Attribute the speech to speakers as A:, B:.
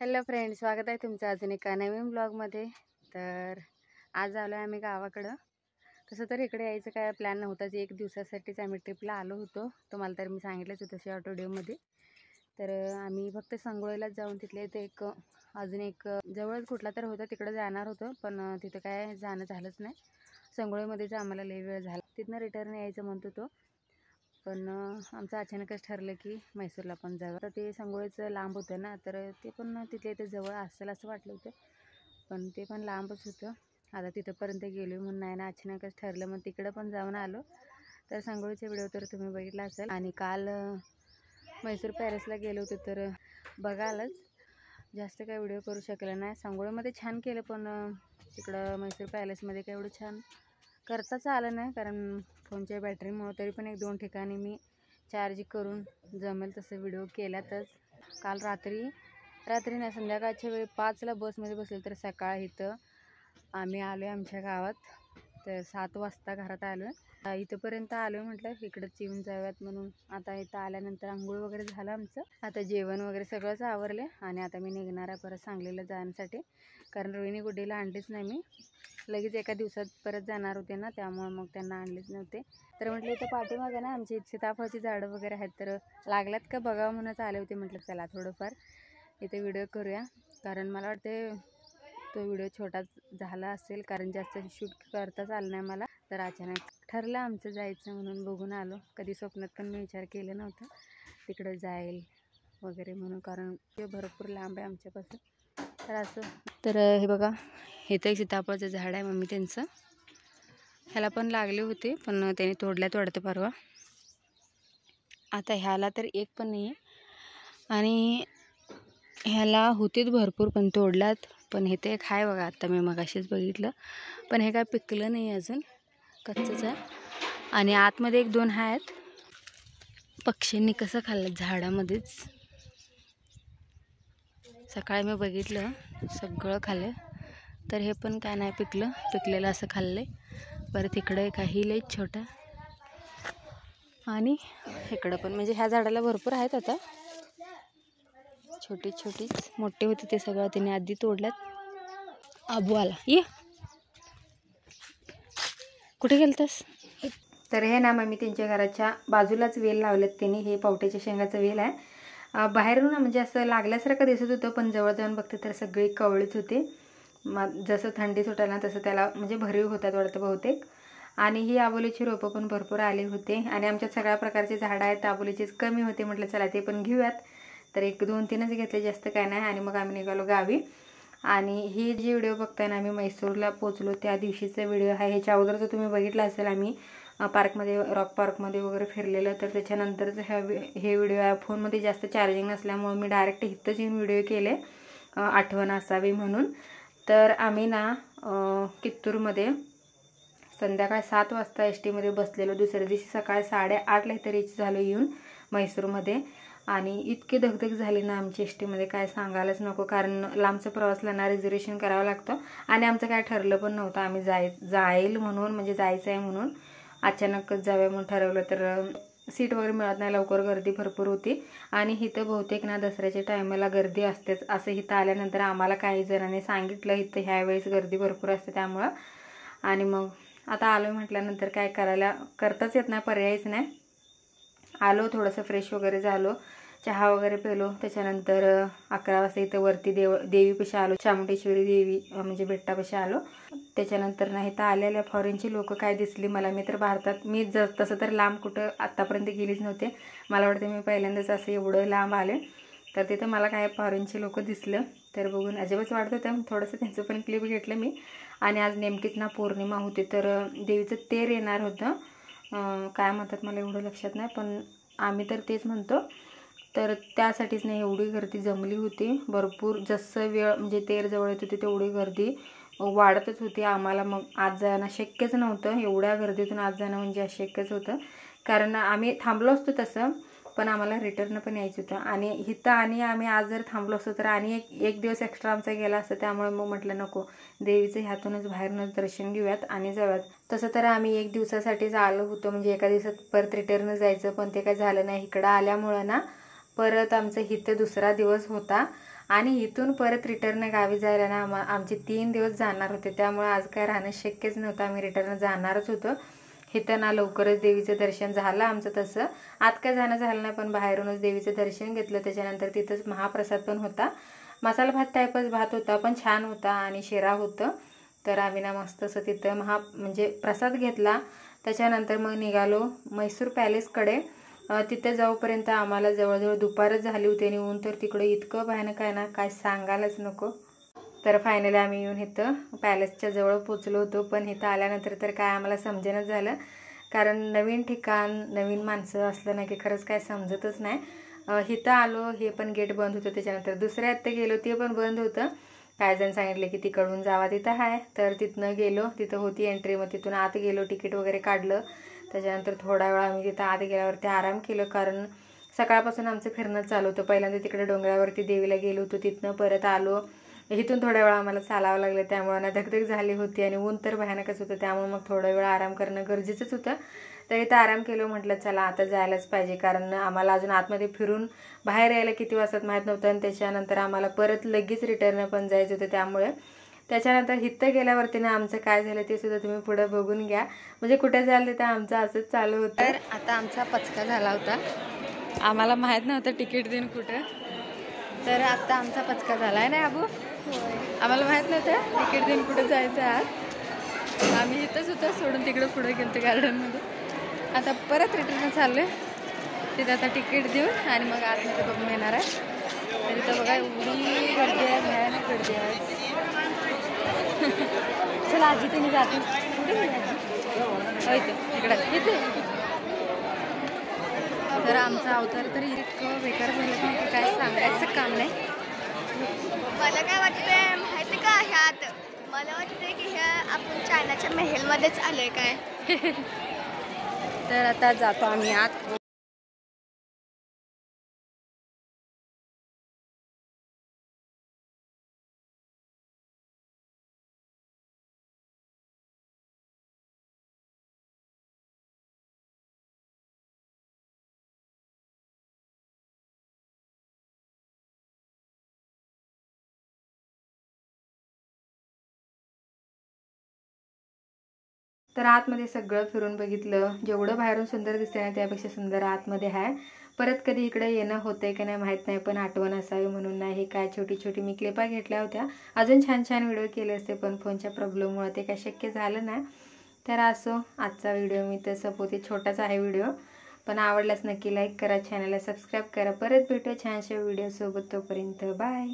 A: Hello friends, स्वागत आहे तुमचं अजून एका नवीन ब्लॉगमध्ये। तर आज आलो आहे आम्ही गावाकडं। तसं तर इकडे यायचं काय प्लॅन नव्हताच, एक दिवसासाठीच आम्ही ट्रिपला आलो होतो, तुम्हाला तर मी सांगितलंच होतं शॉर्ट व्हिडिओमध्ये। तर आम्ही फक्त संगोळीलाच जाऊन तिथले ते अजून एक जवळच कुठला तर होता तिकडे जाणार होतो, पण तिथं काय जाणं झालंच नाही। संगोळीमध्येच आम्हाला लई वेळ झाला, तिथनं रिटर्न यायचं म्हणत होतो, पण आमचं अचानकच ठरलं की मैसूरला पण जावं। तर ते संगोळीचं लांब होतं ना, तर ते पण तिथले इथे जवळ असेल असं वाटलं होतं, पण ते पण लांबच होतं। आता तिथंपर्यंत गेलो म्हणून नाही ना, अचानकच ठरलं, मग तिकडं पण जाऊन आलो। तर संगोळीचा व्हिडिओ तर तुम्ही बघितला असेल, आणि काल मैसूर पॅलेसला गेलो होतो, तर बघालच जास्त काही व्हिडिओ करू शकले नाही। संगोळीमध्ये छान केलं, पण तिकडं मैसूर पॅलेसमध्ये काही एवढं छान करताच आलं नाही, कारण फोनच्या बॅटरीमुळं। तरी पण एक दोन ठिकाणी मी चार्ज करून जमेल तसं व्हिडिओ केल्यातच। काल रात्री नाही, संध्याकाळच्या वेळी 5ला बसमध्ये बसले, तर सकाळ इथं आम्ही आलो आहे आमच्या गावात। तर 7 वाजता घरात आलो आहे, इथंपर्यंत आलो आहे, म्हटलं इकडंच येऊन जाऊयात म्हणून। आता इथं आल्यानंतर आंघोळ वगैरे झालं आमचं, आता जेवण वगैरे सगळंच आवरले, आणि आता मी निघणार आहे परत सांगलीला जाण्यासाठी, कारण रोहिणी गुड्डीला आणलीच नाही मी। लगेच एका दिवसात परत जाणार होते ना, त्यामुळे मग त्यांना आणलेच नव्हते। तर म्हटलं इथं पाठीमागे ना आमची सीताफळची झाडं वगैरे आहेत, तर लागल्यात का बघावं म्हणूनच आले होते। म्हटलं चला थोडंफार इथे व्हिडिओ करूया, कारण मला वाटते तो व्हिडिओ छोटा झाला असेल, कारण जास्त शूट करताच आलं नाही मला। तर अचानक ठरलं आमचं जायचं म्हणून बघून आलो। कधी स्वप्नात पण मी विचार केलं नव्हतं तिकडं जाईल वगैरे म्हणून, कारण ते भरपूर लांब आहे आमच्यापासून। तर असं, तर हे बघा, इथं एक सीताफळचं झाड आहे, मम्मी त्यांचं, ह्याला पण लागले होते, पण त्याने तोडल्यात वाटतं परवा। आता ह्याला तर एक पण नाही आहे, आणि ह्याला होतीच भरपूर पण तोडल्यात। पण हे ते एक आहे बघा, आता मी मगाशीच बघितलं, पण हे काय पिकलं नाही अजून, कच्चंच आहे। आणि आतमध्ये एक दोन आहेत, पक्ष्यांनी कसं खाल्लं झाडामध्येच, सकाळी मी बघितलं सगळं खाल्लं। तर हे पण काय नाही पिकलं, पिकलेलं असं खाल्लंय। परत इकडं काही लई छोटा, आणि इकडं पण, म्हणजे ह्या झाडाला भरपूर आहेत आता, छोटी छोटीच, मोठे होते ते सगळं तिने आधी तोडल्यात। आबू आला, ये कुठे गेलतस? तर हे ना मग मी त्यांच्या घराच्या बाजूलाच वेल लावलेत त्यांनी, हे पावट्याच्या शेंगाचं वेल आहे। बाहेरून म्हणजे असं लागल्यासारखं दिसत होतं, पण जवळ जाऊन बघते तर सगळी कवळीच होते। जसं थंडी सुटायला ना तसं त्याला म्हणजे भरीव होतात वाटतं बहुतेक। आणि ही आबोलीची रोपं पण भरपूर आले होते, आणि आमच्यात सगळ्या प्रकारचे झाडं आहेत, आबोलीचीच कमी होते, म्हटलं चला ते पण घेऊयात। तर 1 2 3च घेतले, जास्त काय नाही। आणि मग आम्ही निघालो गावी। आणि ही जी व्हिडिओ बघताय ना, आम्ही मैसूरला पोचलो त्या दिवशीचा व्हिडिओ आहे। ह्याच्या अगोदर जर तुम्ही बघितला असेल, आम्ही पार्कमध्ये, रॉक पार्कमध्ये वगैरे फिरलेलं, तर त्याच्यानंतरच हे व्हिडिओ आहे। फोनमध्ये जास्त चार्जिंग नसल्यामुळे मी डायरेक्ट इथंच येऊन व्हिडिओ केले, आठवण असावी म्हणून। तर आम्ही ना कित्तूरमध्ये संध्याकाळी 7 वाजता एस टीमध्ये बसलेलो, दुसऱ्या दिवशी सकाळी 8:30ला इथं रीच झालो येऊन मैसूरमध्ये। आणि इतकी धगधग झाली ना आमची एस टीमध्ये, काय सांगायलाच नको, कारण लांबचा प्रवासला ना रिझर्वेशन करावं लागतं, आणि आमचं काय ठरलं पण नव्हतं आम्ही जाईल म्हणून, म्हणजे जायचं आहे म्हणून अचानकच जाऊया म्हणून ठरवलं। तर सीट वगैरे मिळत नाही लवकर, गर्दी भरपूर होती, आणि इथं बहुतेक ना दसऱ्याच्या टायमाला गर्दी असतेच असं इथं आल्यानंतर आम्हाला काही जणांनी सांगितलं, इथं ह्यावेळेस गर्दी भरपूर असते त्यामुळं। आणि मग आता आलो म्हटल्यानंतर काय करताच येत नाही, पर्यायच नाही। आलो, थोडंसं फ्रेश वगैरे झालो, चहा वगैरे पेलो, त्याच्यानंतर 11 वाजता इथं वरती देवीपाशी आलो, चामुंडेश्वरी देवी म्हणजे बेट्टापाशी आलो। त्याच्यानंतर नाही तर आलेल्या फॉरेनची लोक काय दिसली मला, मी तर भारतात मी तसं तर लांब कुठं आत्तापर्यंत गेलीच नव्हते, मला वाटतं मी पहिल्यांदाच असं एवढं लांब आले। तर तिथं मला काय फॉरेनचे लोक दिसलं, तर बघून अजिबात वाटत होतं, थोडंसं त्यांचं पण क्लिप घेतलं मी। आणि आज नेमकीच ना पौर्णिमा होती, तर देवीचं तेर येणार होतं, काय म्हणतात मला एवढं लक्षात नाही, पण आम्ही तर तेच म्हणतो। तर त्यासाठीच नाही एवढी गर्दी जमली होती भरपूर, जसं वेळ म्हणजे तेर जवळ येत होती तेवढी गर्दी वाढतच होती आम्हाला। मग आज जाणं शक्यच नव्हतं, एवढ्या गर्दीतून आज जाणं म्हणजे अशक्यच होतं, कारण आम्ही थांबलो असतो तसं, पण आम्हाला रिटर्न पण यायचं होतं। आणि इथं आणि आम्ही आज जर थांबलो असतो तर आणि एक दिवस एक्स्ट्रा आमचा गेला असतं, त्यामुळे मग म्हटलं नको, देवीचं ह्यातूनच बाहेरूनच दर्शन घेऊयात आणि जाऊयात। तसं तर आम्ही 1 दिवसासाठीच आलो होतो, म्हणजे एका दिवसात परत रिटर्न जायचं, पण ते काय झालं नाही। इकडं आल्यामुळं ना परत आमचं इथं दुसरा दिवस होता, आणि इथून परत रिटर्न गावी जायला ना आमचे 3 दिवस जाणार होते, त्यामुळे आज काय राहणं शक्यच नव्हतं. आम्ही रिटर्न जाणारच होतो. इथं ना लवकरच देवीचं दर्शन झालं आमचं. तसं आत काय जाणं झालं नाही, पण बाहेरूनच देवीचं दर्शन घेतलं. त्याच्यानंतर तिथंच महाप्रसाद पण होता, मसाला भात टाईपच भात होता, पण छान होता आणि शिरा होतं. तर आम्ही ना मस्त असं तिथं म्हणजे प्रसाद घेतला. त्याच्यानंतर मग निघालो म्हैसूर पॅलेसकडे. तिथे जाऊपर्यंत आम्हाला जवळजवळ दुपारच झाली होती आणि ऊन तर तिकडे इतकं भयानक आहे ना, काय सांगायलाच नको. तर फायनली आम्ही येऊन इथं पॅलेसच्या जवळ पोचलो होतो. पण इथं आल्यानंतर तर काय आम्हाला समजेनच झालं, कारण नवीन ठिकाण नवीन माणसं असलं ना की खरंच काय समजतच नाही. इथं आलो, हे पण गेट बंद होतं. त्याच्यानंतर दुसऱ्या आत्ता गेलो, ते पण बंद होतं. काय जण सांगितले की तिकडून जावा, तिथं आहे. तर तिथनं गेलो, तिथं होती एंट्री. मग तिथून आत गेलो, तिकीट वगैरे काढलं. त्याच्यानंतर थोडा वेळ आम्ही तिथं आत गेल्यावरती आराम केलं, कारण सकाळपासून आमचं फिरणं चालू होतं. पहिल्यांदा तिकडे डोंगरावरती देवीला गेलो होतो, तिथनं परत आलो. इथून थोड्या वेळ आम्हाला चालावं लागलं, त्यामुळे ना धगधग झाली होती आणि ऊन तर भयानकच होतं. त्यामुळे मग थोडा वेळ आराम करणं गरजेचंच होतं. तर इथं आराम केलं. म्हटलं चला आता जायलाच पाहिजे, कारण आम्हाला अजून आतमध्ये फिरून बाहेर यायला किती वाजतात माहीत नव्हतं. आणि त्याच्यानंतर आम्हाला परत लगेच रिटर्न पण जायचं होतं. त्यामुळे त्याच्यानंतर इथं गेल्यावरती ना आमचं काय झालं ते सुद्धा तुम्ही पुढे बघून घ्या. म्हणजे कुठे जायला तिथं आमचं असंच चालू होतं. तर आता आमचा पचका झाला होता, आम्हाला माहीत नव्हतं तिकीट देऊन कुठं. तर आता आमचा पचका झाला आहे ना अबू, आम्हाला माहीत नव्हतं तिकीट देऊन कुठं जायचं आहे. आम्ही इथंच होतं, सोडून तिकडं पुढे गेलो गार्डनमध्ये. आता परत रिटर्न चाललो आहे. तिथं आता तिकीट देऊन आणि मग आतमध्ये बघून येणार आहे. तर इथं बघा एवढी गर्दी आहे, भयानक गर्दी आहे. चला आजी तुम्ही जाते इकडे. तर आमचा अवतार तरी इतकं बेकार झालं नाही की काय सांगायचं काम नाही.
B: मला काय वाटतंय माहिती का, ह्यात मला वाटतंय की ह्या आपण चायनाच्या महलमध्येच आलोय काय.
A: तर आता जातो आम्ही आत. तर आतमध्ये सगळं फिरून बघितलं. जेवढं बाहेरून सुंदर दिसते ना त्यापेक्षा सुंदर आतमध्ये आहे. परत कधी इकडे येणं होतंय की नाही माहीत नाही, पण आठवण असावी म्हणून नाही काय छोटी छोटी मी क्लिपा घेतल्या होत्या. अजून छान छान व्हिडिओ केले असते, पण फोनच्या प्रॉब्लेममुळे ते काय शक्य झालं नाही. तर असो, आजचा व्हिडिओ मी तर सपोते छोटाच आहे व्हिडिओ, पण आवडल्यास नक्की लाईक करा, चॅनलला सबस्क्राईब करा. परत भेटू छानशा व्हिडिओसोबत. तोपर्यंत बाय.